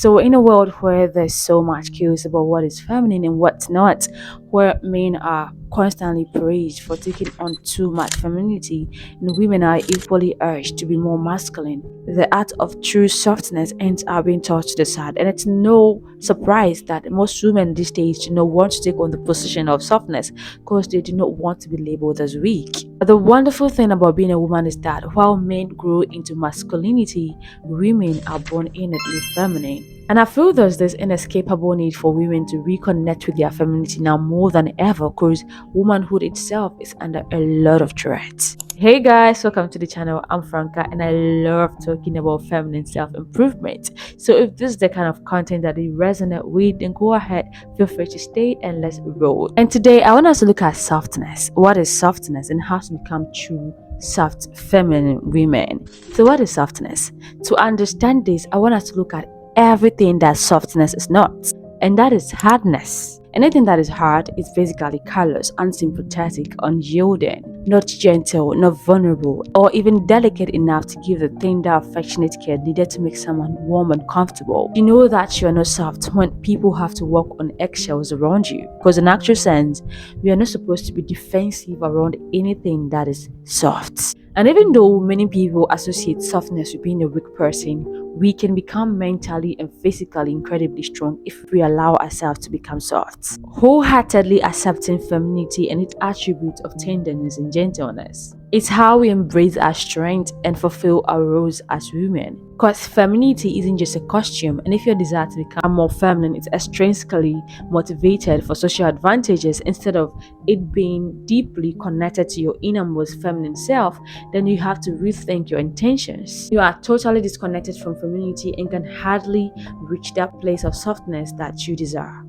So, in a world where there's so much chaos about what is feminine and what's not, where men are constantly praised for taking on too much femininity and women are equally urged to be more masculine, the art of true softness ends up being taught to the side. And it's no surprise that most women these days do not want to take on the position of softness because they do not want to be labeled as weak. But the wonderful thing about being a woman is that while men grow into masculinity, women are born innately feminine. And I feel there's this inescapable need for women to reconnect with their femininity now more than ever because womanhood itself is under a lot of threat. Hey guys, welcome to the channel. I'm Franca and I love talking about feminine self-improvement. So if this is the kind of content that you resonate with, then go ahead, feel free to stay and let's roll. And today I want us to look at softness. What is softness and how to become true soft feminine women? So what is softness? To understand this, I want us to look at everything that softness is not, and that is hardness. Anything that is hard is basically callous, unsympathetic, unyielding, not gentle, not vulnerable, or even delicate enough to give the tender, affectionate care needed to make someone warm and comfortable. You know that you are not soft when people have to walk on eggshells around you, because in actual sense, we are not supposed to be defensive around anything that is soft. And even though many people associate softness with being a weak person, we can become mentally and physically incredibly strong if we allow ourselves to become soft. Wholeheartedly accepting femininity and its attributes of tenderness and gentleness. It's how we embrace our strength and fulfill our roles as women. Because femininity isn't just a costume, and if your desire to become more feminine is extrinsically motivated for social advantages instead of it being deeply connected to your innermost feminine self, then you have to rethink your intentions. You are totally disconnected from femininity and can hardly reach that place of softness that you desire.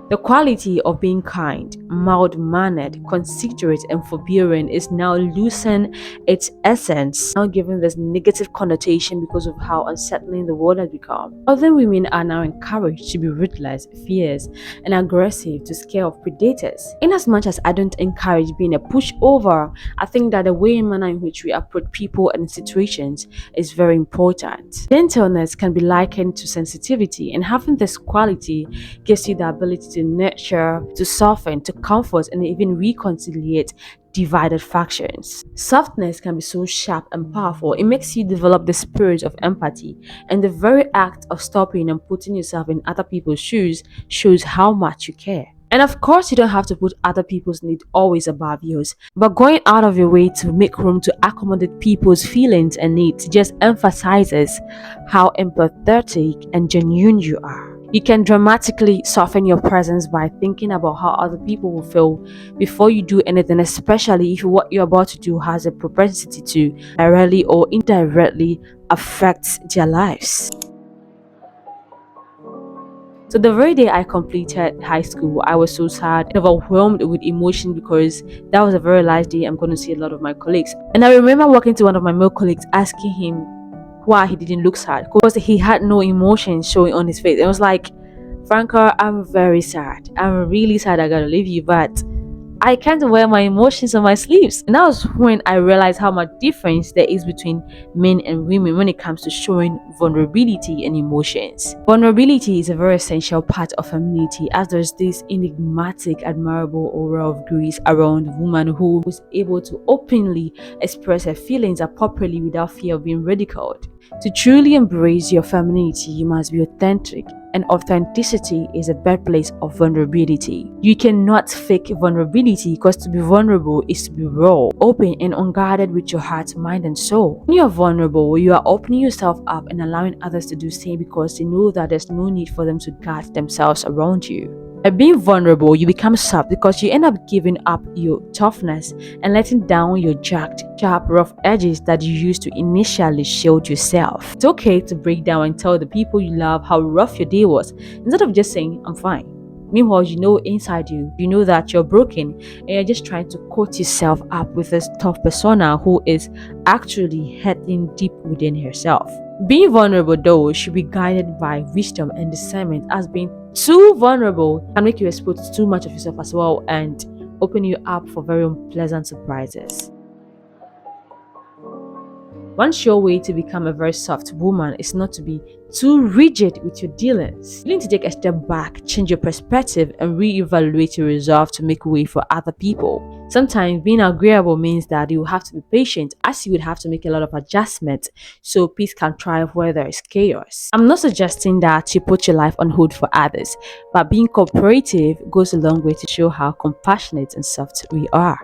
The quality of being kind, mild-mannered, considerate, and forbearing is now losing its essence, now given this negative connotation because of how unsettling the world has become. Other women are now encouraged to be ruthless, fierce, and aggressive to scare off predators. In as much as I don't encourage being a pushover, I think that the way and manner in which we approach people and situations is very important. Gentleness can be likened to sensitivity, and having this quality gives you the ability to nurture, to soften, to comfort, and even reconciliate divided factions. Softness can be so sharp and powerful. It makes you develop the spirit of empathy, and the very act of stopping and putting yourself in other people's shoes shows how much you care. And of course, you don't have to put other people's needs always above yours, but going out of your way to make room to accommodate people's feelings and needs just emphasizes how empathetic and genuine you are. You can dramatically soften your presence by thinking about how other people will feel before you do anything, especially if what you're about to do has a propensity to directly or indirectly affect their lives. So the very day I completed high school, I was so sad and overwhelmed with emotion because that was the very last day I'm going to see a lot of my colleagues. And I remember walking to one of my male colleagues asking him why he didn't look sad because he had no emotion showing on his face. It was like, Franca, I'm very sad. I'm really sad I gotta leave you, but I can't wear my emotions on my sleeves. And that was when I realized how much difference there is between men and women when it comes to showing vulnerability and emotions. Vulnerability is a very essential part of femininity, as there's this enigmatic, admirable aura of grace around a woman who is able to openly express her feelings appropriately without fear of being ridiculed. To truly embrace your femininity, you must be authentic, and authenticity is a birthplace of vulnerability. You cannot fake vulnerability because to be vulnerable is to be raw, open, and unguarded with your heart, mind, and soul. When you are vulnerable, you are opening yourself up and allowing others to do the same because they know that there's no need for them to guard themselves around you. By being vulnerable, you become soft because you end up giving up your toughness and letting down your jagged, sharp, rough edges that you used to initially shield yourself. It's okay to break down and tell the people you love how rough your day was instead of just saying, I'm fine. Meanwhile, you know inside you, you know that you're broken and you're just trying to coat yourself up with this tough persona who is actually hurting deep within herself. Being vulnerable, though, should be guided by wisdom and discernment, as being too vulnerable can make you expose too much of yourself as well and open you up for very unpleasant surprises. One sure way to become a very soft woman is not to be too rigid with your dealings. You need to take a step back, change your perspective, and reevaluate your resolve to make way for other people. Sometimes being agreeable means that you have to be patient, as you would have to make a lot of adjustments so peace can thrive where there is chaos. I'm not suggesting that you put your life on hold for others, but being cooperative goes a long way to show how compassionate and soft we are.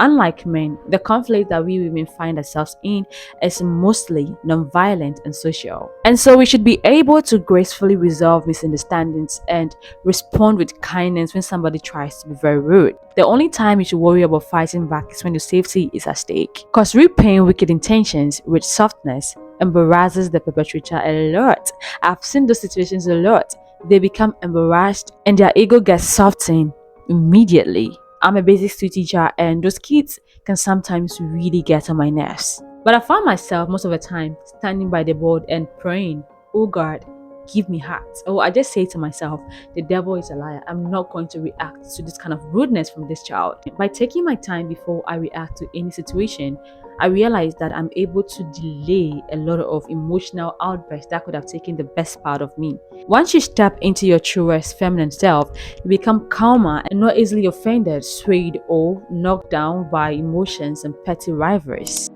Unlike men, the conflict that we women find ourselves in is mostly non-violent and social. And so we should be able to gracefully resolve misunderstandings and respond with kindness when somebody tries to be very rude. The only time you should worry about fighting back is when your safety is at stake. Because repaying wicked intentions with softness embarrasses the perpetrator a lot. I've seen those situations a lot. They become embarrassed and their ego gets softened immediately. I'm a basic school teacher and those kids can sometimes really get on my nerves. But I found myself most of the time standing by the board and praying, "Oh God, give me heart." Oh, I just say to myself, the devil is a liar. I'm not going to react to this kind of rudeness from this child. By taking my time before I react to any situation, I realized that I'm able to delay a lot of emotional outbursts that could have taken the best part of me. Once you step into your truest feminine self, you become calmer and not easily offended, swayed, or knocked down by emotions and petty rivalries.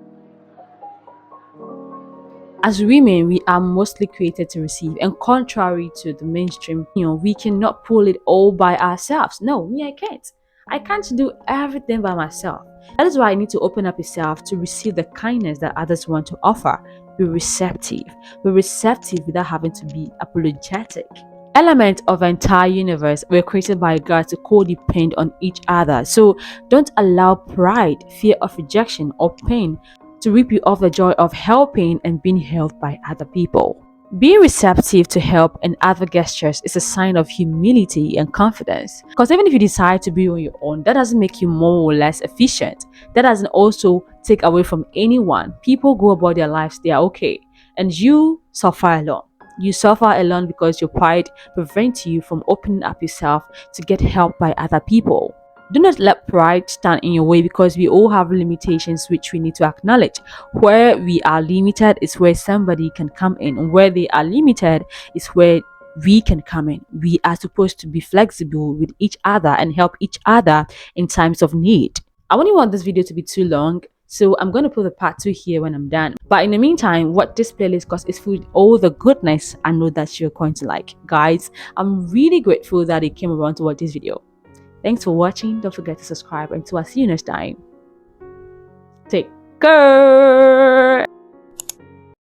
As women, we are mostly created to receive, and contrary to the mainstream, we cannot pull it all by ourselves. No, me, I can't. I can't do everything by myself. That is why I need to open up yourself to receive the kindness that others want to offer. Be receptive. Be receptive without having to be apologetic. Elements of the entire universe were created by God to co-depend on each other. So don't allow pride, fear of rejection, or pain to rip you of the joy of helping and being helped by other people. Being receptive to help and other gestures is a sign of humility and confidence. Because even if you decide to be on your own, that doesn't make you more or less efficient. That doesn't also take away from anyone. People go about their lives, they are okay. And you suffer alone. You suffer alone because your pride prevents you from opening up yourself to get help by other people. Do not let pride stand in your way because we all have limitations which we need to acknowledge. Where we are limited is where somebody can come in, and where they are limited is where we can come in. We are supposed to be flexible with each other and help each other in times of need. I wouldn't want this video to be too long, so I'm going to put the part 2 here when I'm done. But in the meantime, what this playlist because it's full of all the goodness I know that you're going to like. Guys, I'm really grateful that it came around to watch this video. Thanks for watching. Don't forget to subscribe. Until I see you next time. Take care.